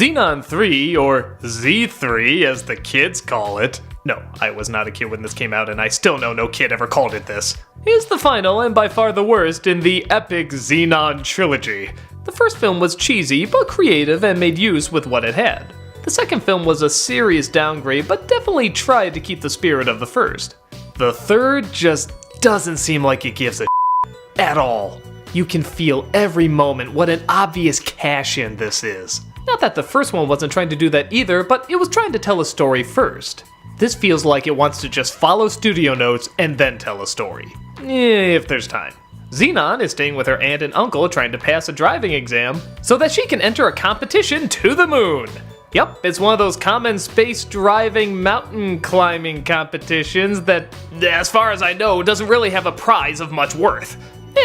Zenon 3, or Z3 as the kids call it. No, I was not a kid when this came out, and I still know no kid ever called it this. Is the final and by far the worst in the epic Zenon trilogy. The first film was cheesy but creative and made use with what it had. The second film was a serious downgrade but definitely tried to keep the spirit of the first. The third just doesn't seem like it gives a at all. You can feel every moment what an obvious cash-in this is. Not that the first one wasn't trying to do that either, but it was trying to tell a story first. This feels like it wants to just follow studio notes and then tell a story. If there's time. Zenon is staying with her aunt and uncle trying to pass a driving exam so that she can enter a competition to the moon. Yep, it's one of those common space driving mountain climbing competitions that, as far as I know, doesn't really have a prize of much worth.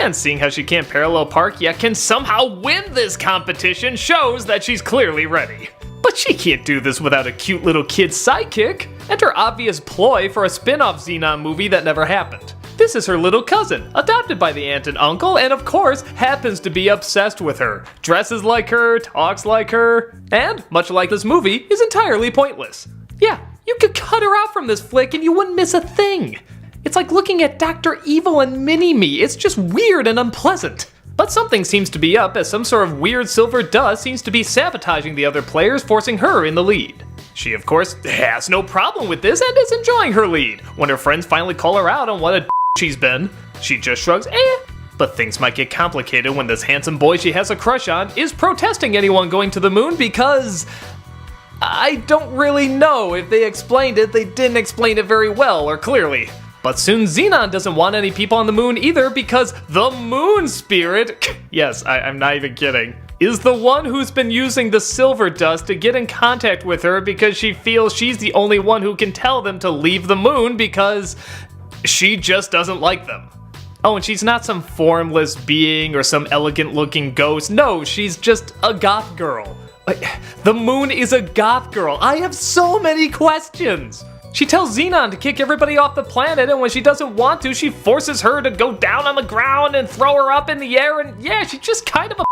And seeing how she can't parallel park yet can somehow win this competition shows that she's clearly ready. But she can't do this without a cute little kid sidekick, and her obvious ploy for a spin-off Zenon movie that never happened. This is her little cousin, adopted by the aunt and uncle, and of course, happens to be obsessed with her, dresses like her, talks like her, and, much like this movie, is entirely pointless. Yeah, you could cut her out from this flick and you wouldn't miss a thing. It's like looking at Dr. Evil and Mini-Me, it's just weird and unpleasant. But something seems to be up as some sort of weird silver dust seems to be sabotaging the other players, forcing her in the lead. She, of course, has no problem with this and is enjoying her lead. When her friends finally call her out on what a she's been, she just shrugs, But things might get complicated when this handsome boy she has a crush on is protesting anyone going to the moon because... I don't really know. If they explained it, they didn't explain it very well or clearly. But soon Zenon doesn't want any people on the moon either because the moon spirit, yes, I'm not even kidding, is the one who's been using the silver dust to get in contact with her because she feels she's the only one who can tell them to leave the moon because she just doesn't like them. Oh, and she's not some formless being or some elegant looking ghost. No, she's just a goth girl. The moon is a goth girl. I have so many questions. She tells Zenon to kick everybody off the planet, and when she doesn't want to, she forces her to go down on the ground and throw her up in the air, and yeah, she's just kind of a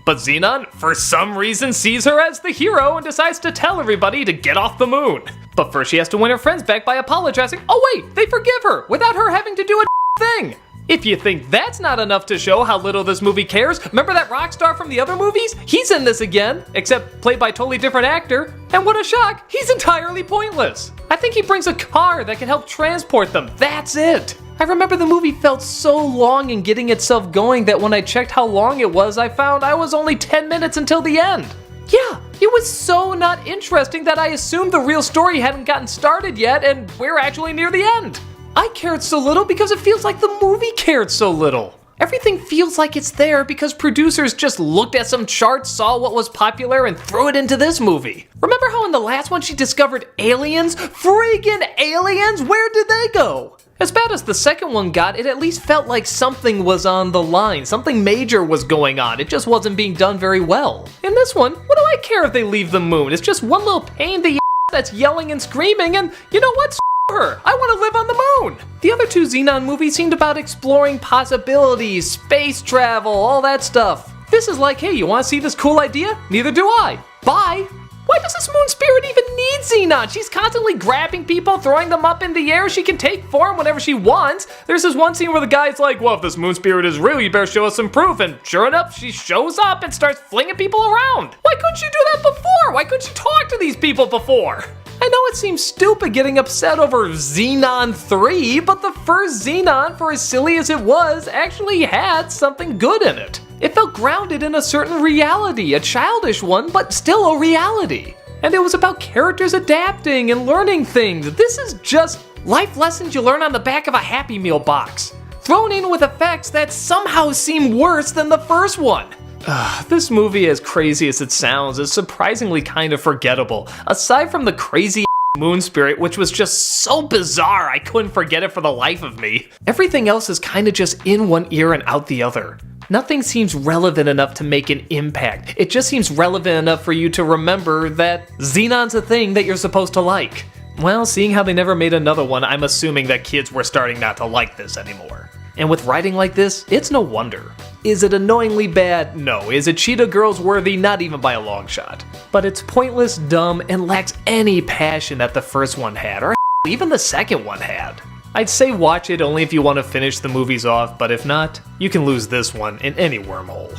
But Zenon, for some reason, sees her as the hero and decides to tell everybody to get off the moon. But first she has to win her friends back by apologizing. Oh wait, they forgive her without her having to do a thing. If you think that's not enough to show how little this movie cares, remember that rock star from the other movies? He's in this again, except played by a totally different actor. And what a shock, he's entirely pointless. I think he brings a car that can help transport them, that's it. I remember the movie felt so long in getting itself going that when I checked how long it was, I found I was only 10 minutes until the end. Yeah, it was so not interesting that I assumed the real story hadn't gotten started yet and we're actually near the end. I cared so little because it feels like the movie cared so little. Everything feels like it's there because producers just looked at some charts, saw what was popular, and threw it into this movie. Remember how in the last one she discovered aliens? Friggin' aliens? Where did they go? As bad as the second one got, it at least felt like something was on the line. Something major was going on. It just wasn't being done very well. In this one, what do I care if they leave the moon? It's just one little pain in the that's yelling and screaming, and you know what? Her. I want to live on the moon! The other two Zenon movies seemed about exploring possibilities, space travel, all that stuff. This is like, hey, you want to see this cool idea? Neither do I. Bye! Why does this moon spirit even need Zenon? She's constantly grabbing people, throwing them up in the air. She can take form whenever she wants. There's this one scene where the guy's like, well, if this moon spirit is real, you better show us some proof. And sure enough, she shows up and starts flinging people around. Why couldn't you do that before? Why couldn't you talk to these people before? I know it seems stupid getting upset over Zenon 3, but the first Zenon, for as silly as it was, actually had something good in it. It felt grounded in a certain reality, a childish one, but still a reality. And it was about characters adapting and learning things. This is just life lessons you learn on the back of a Happy Meal box, thrown in with effects that somehow seem worse than the first one. This movie, as crazy as it sounds, is surprisingly kind of forgettable. Aside from the crazy moon spirit, which was just so bizarre I couldn't forget it for the life of me, everything else is kind of just in one ear and out the other. Nothing seems relevant enough to make an impact. It just seems relevant enough for you to remember that Zenon's a thing that you're supposed to like. Well, seeing how they never made another one, I'm assuming that kids were starting not to like this anymore. And with writing like this, it's no wonder. Is it annoyingly bad? No. Is it Cheetah Girls worthy? Not even by a long shot. But it's pointless, dumb, and lacks any passion that the first one had, or even the second one had. I'd say watch it only if you want to finish the movies off, but if not, you can lose this one in any wormhole.